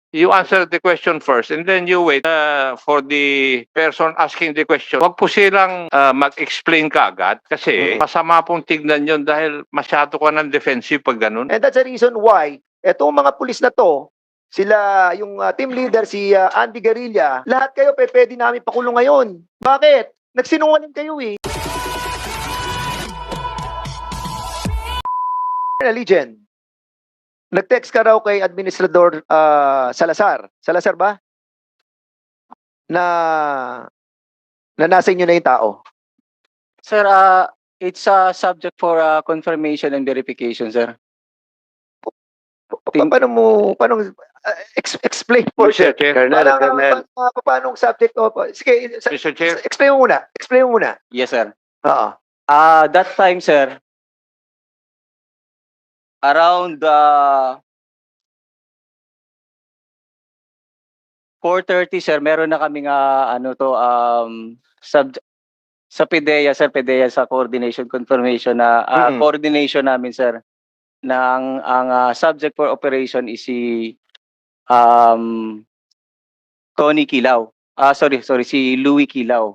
You answer the question first and then you wait for the person asking the question. Huwag po silang mag-explain kaagad kasi masama pong tignan yun dahil masyado ka ng defensive pag ganun. And that's the reason why etong mga pulis na to, sila yung team leader si Andy Guerrilla, lahat kayo pwede namin pakulong ngayon. Bakit? Nagsinungaling kayo eh. Legend. Nag-text ka raw kay Administrador Salazar. Salazar ba? Na nasa inyo na yung tao. Sir, it's a subject for confirmation and verification, sir. Paano explain po, Mr. Chair. paano subject o sige, Mr. Chair. explain mo muna. Explain mo muna. Yes, sir. Oo. That time, sir, around 4:30, sir, meron na kaming sa PDEA, sir, PDEA sa coordination confirmation na coordination namin, sir, na ang subject for operation is si Tony Kilaw. Si Louis Kilaw.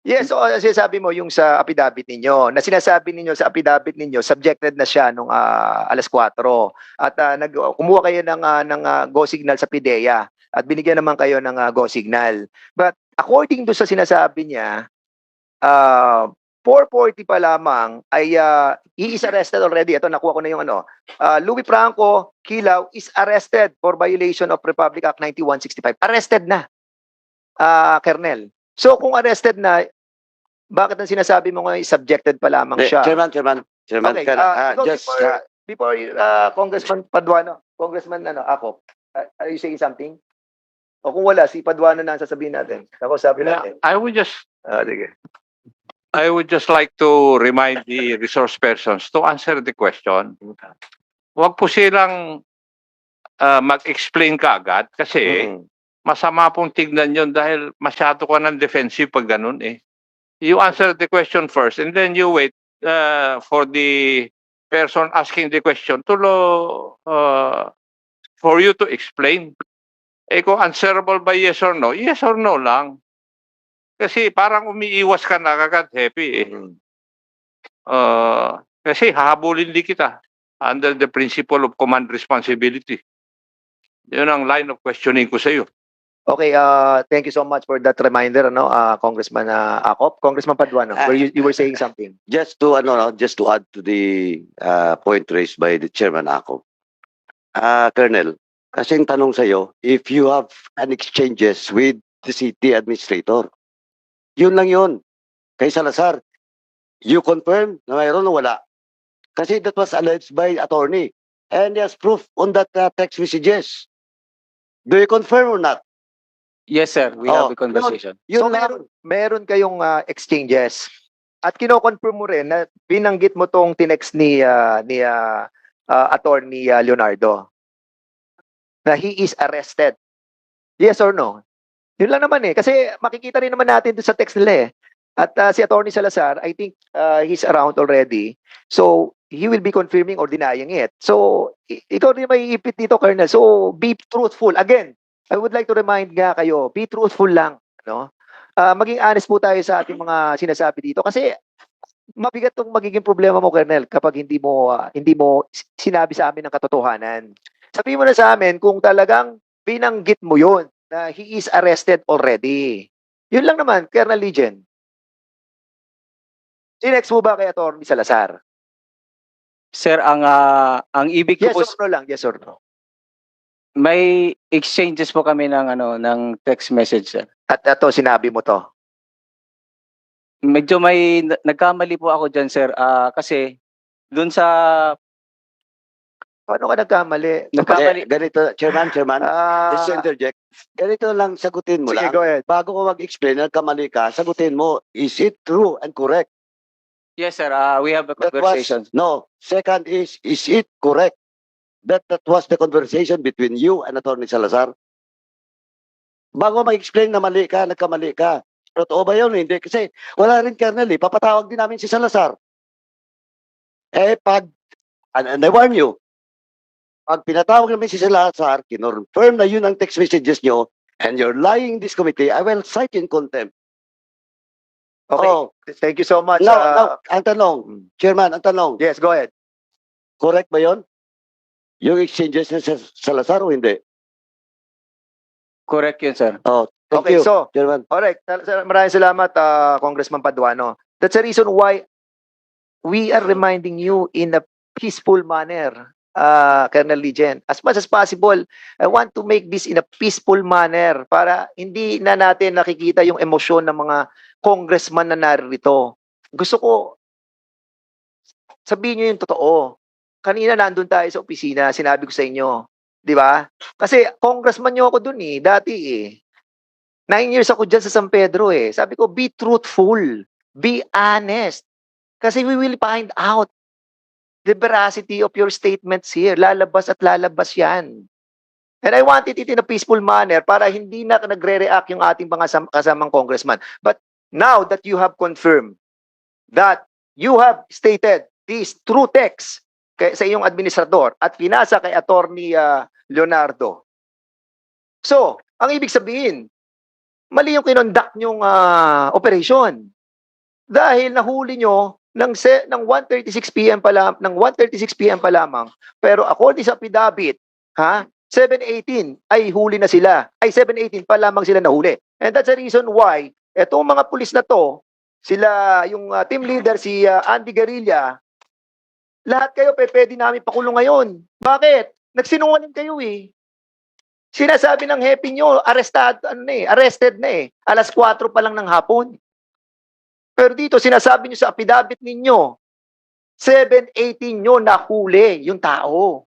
Yes, so sinasabi mo yung sa affidavit ninyo, na sinasabi ninyo sa affidavit ninyo, subjected na siya nung alas 4 at kumuha kayo ng go signal sa PIDEA at binigyan naman kayo ng go signal. But according to sa sinasabi niya, 4:40 pa lamang ay he is arrested already. Ito, nakuha ko na yung Louis Franco Kilaw is arrested for violation of Republic Act 9165. Arrested na, Colonel. So kung arrested na, bakit ang sinasabi mo ngayon subjected pa lamang siya? Chairman, Okay, before Congressman Paduano, Congressman Acop, are you saying something? O kung wala, si Paduano na ang sasabihin natin. Ako sabi natin. I would just Sige. I would just like to remind the resource persons to answer the question. Huwag po silang mag-explain kaagad kasi masama pong tignan yun dahil masyado ka ng defensive pag ganun eh. You answer the question first and then you wait for the person asking the question for you to explain. Eh kung answerable by yes or no lang. Kasi parang umiiwas ka na kagad, happy eh. Kasi hahabulin din kita under the principle of command responsibility. Yun ang line of questioning ko sa iyo. Okay, thank you so much for that reminder, Congressman Acop. Congressman Paduano, you were saying something. Just to add to the point raised by the Chairman Ako. Colonel, kasi yung tanong sa iyo, if you have an exchanges with the city administrator, yun lang yun. Kay Salazar, you confirm na mayroon o wala? Kasi that was alleged by attorney and he has proof on that text messages. Do you confirm or not? Yes, sir. We have a conversation. So meron kayong exchanges. At kino-confirm mo rin na binanggit mo tong tinext ni attorney Leonardo na he is arrested. Yes or no? Yun lang naman eh. Kasi makikita rin naman natin sa text nila eh. At si Attorney Salazar, I think he's around already. So, he will be confirming or denying it. So, ikaw rin may ipit dito, Colonel. So, be truthful. Again, I would like to remind nga kayo, be truthful lang. Maging honest po tayo sa ating mga sinasabi dito. Kasi, mabigat itong magiging problema mo, Colonel, kapag hindi mo sinabi sa amin ng katotohanan. Sabihin mo na sa amin kung talagang binanggit mo yun, na he is arrested already. Yun lang naman, Colonel Legion. Sinext mo ba kay Attorney Salazar? Sir, ang ibig ko Yes po, or no lang, yes or no. may exchanges po kami ng text message, sir. At ito, sinabi mo to. Medyo may nagkamali po ako dyan, sir. Kasi dun sa Paano ka nagkamali? Ganito, Chairman, just to interject. Ganito lang, sagutin mo Sige, lang. go ahead. Bago ko mag-explain, nagkamali ka, sagutin mo, is it true and correct? yes, sir, we have a That conversation. no. Second is it correct that was the conversation between you and Attorney Salazar? Bago mag-explain na mali ka, nagkamali ka. Totoo ba yun? Hindi. Kasi wala rin, Colonel, papatawag din namin si Salazar. And I warn you, pag pinatawag namin si Salazar, kinonfirm na yun ang text messages nyo, and you're lying in this committee, I will cite you in contempt. Okay. Oh, Thank you so much. now, ang tanong, Chairman, ang tanong, Yes, go ahead. correct ba yun? Yung exchanges ni Salazar o hindi? Correct yun, sir. Oh, thank Okay, you, so, Chairman. alright. Maraming salamat, Congressman Paduano. That's the reason why we are reminding you in a peaceful manner, Colonel Legend. As much as possible, I want to make this in a peaceful manner para hindi na natin nakikita yung emosyon ng mga congressman na narito. Gusto ko sabihin nyo yung totoo. Kanina nandun tayo sa opisina, sinabi ko sa inyo. Di ba? Kasi congressman nyo ako dun dati 9 years ako dyan sa San Pedro Sabi ko, be truthful. Be honest. Kasi we will find out the veracity of your statements here. Lalabas at lalabas yan. And I wanted it in a peaceful manner para hindi na nagre-react yung ating mga kasamang congressman. But now that you have confirmed that you have stated this true text sa iyong administrador at pinasa kay Attorney Leonardo. So, ang ibig sabihin, mali yung kinonduct nyong operation. Dahil nahuli nyo ng 1:36 PM pa lamang, pero according sa affidavit, 7:18 ay huli na sila. Ay 7:18 pa lamang sila nahuli. And that's the reason why etong mga pulis na to, sila yung team leader si Andy Guerrilla, lahat kayo pwede namin pakulong ngayon. Bakit? Nagsinungaling kayo Sinasabi ng hepe nyo, arrested na 4:00 pa lang ng hapon. Pero dito, sinasabi nyo sa affidavit ninyo, 7:18 nyo nahuli yung tao.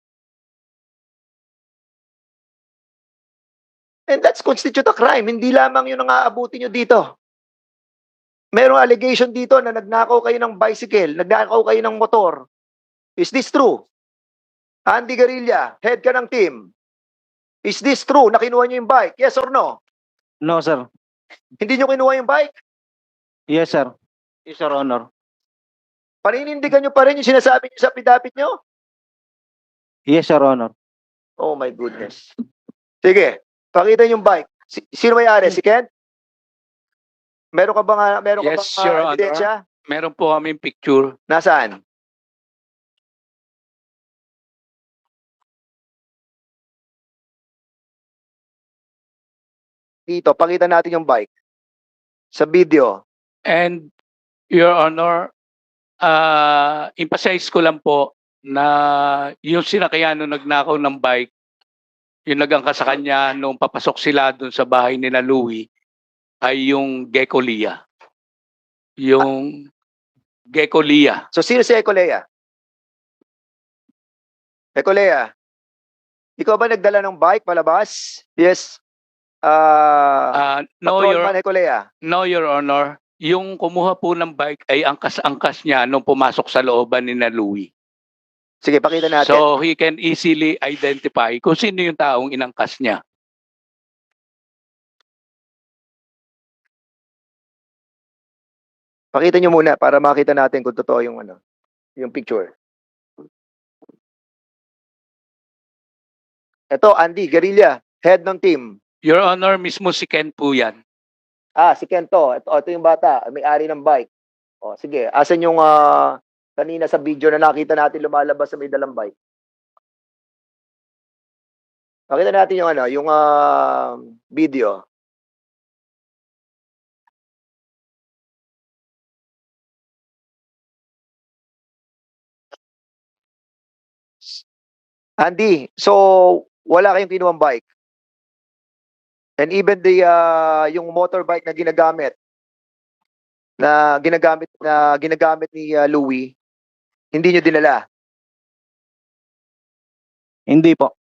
And that's constitute a crime. Hindi lamang yun ang aabutin nyo dito. Merong allegation dito na nagnakaw kayo ng bicycle, nagnakaw kayo ng motor. Is this true? Andy Guerrilla, head ka ng team. Is this true na kinuha nyo yung bike? Yes or no? No, sir. Hindi nyo kinuha yung bike? Yes, sir. Yes, Your Honor. Paninindigan nyo pa rin yung sinasabi nyo sa affidavit nyo? Yes, Your Honor. Oh my goodness. Sige, pakita yung bike. Sino may-ari? Si Ken? Meron ka bang Yes, Your Honor. ebidensya? Meron po kaming picture. Nasaan? Dito, pakita natin yung bike. Sa video. And Your Honor, emphasize ko lang po na yung sinakayan nung nagnakaw ng bike, yung nagangka sa kanya nung papasok sila dun sa bahay nila Louie, ay yung Gecko Lia. Yung Gecko Lia. So, sino si Ecolea? Ecolea, ikaw ba nagdala ng bike palabas? Yes. No, Patrolman Ecolea. No, Your Honor. Yung kumuha po ng bike ay angkas-angkas niya nung pumasok sa looban ni na Louie. Sige, pakita natin. So, he can easily identify kung sino yung taong inangkas niya. Pakita nyo muna para makita natin kung totoo yung yung picture. Ito, Andy Guerrilla, head ng team. Your Honor, mismo si Ken po yan. Si Kento. Ito yung bata, may-ari ng bike. O, sige, asan yung kanina sa video na nakita natin lumalabas sa may dalang bike? Pakita natin yung yung video. Andy, so wala kayong kinuwang bike. And even the yung motorbike na ginagamit ni Louie, hindi nyo dinala. Hindi po.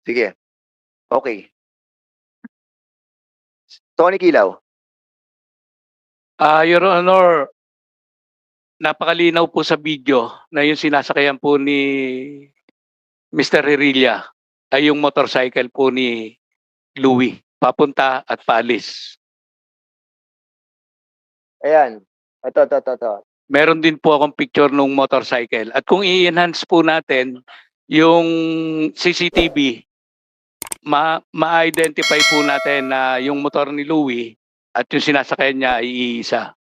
Sige. Okay. Tony Kilaw. Your Honor, napakalinaw po sa video na yung sinasakayan po ni Mr. Herilla ay yung motorcycle po ni Louie, papunta at paalis. Ayan. Ito. Meron din po akong picture ng motorcycle. At kung i-enhance po natin yung CCTV, ma-identify po natin na yung motor ni Louie at yung sinasakyan niya ay iisa.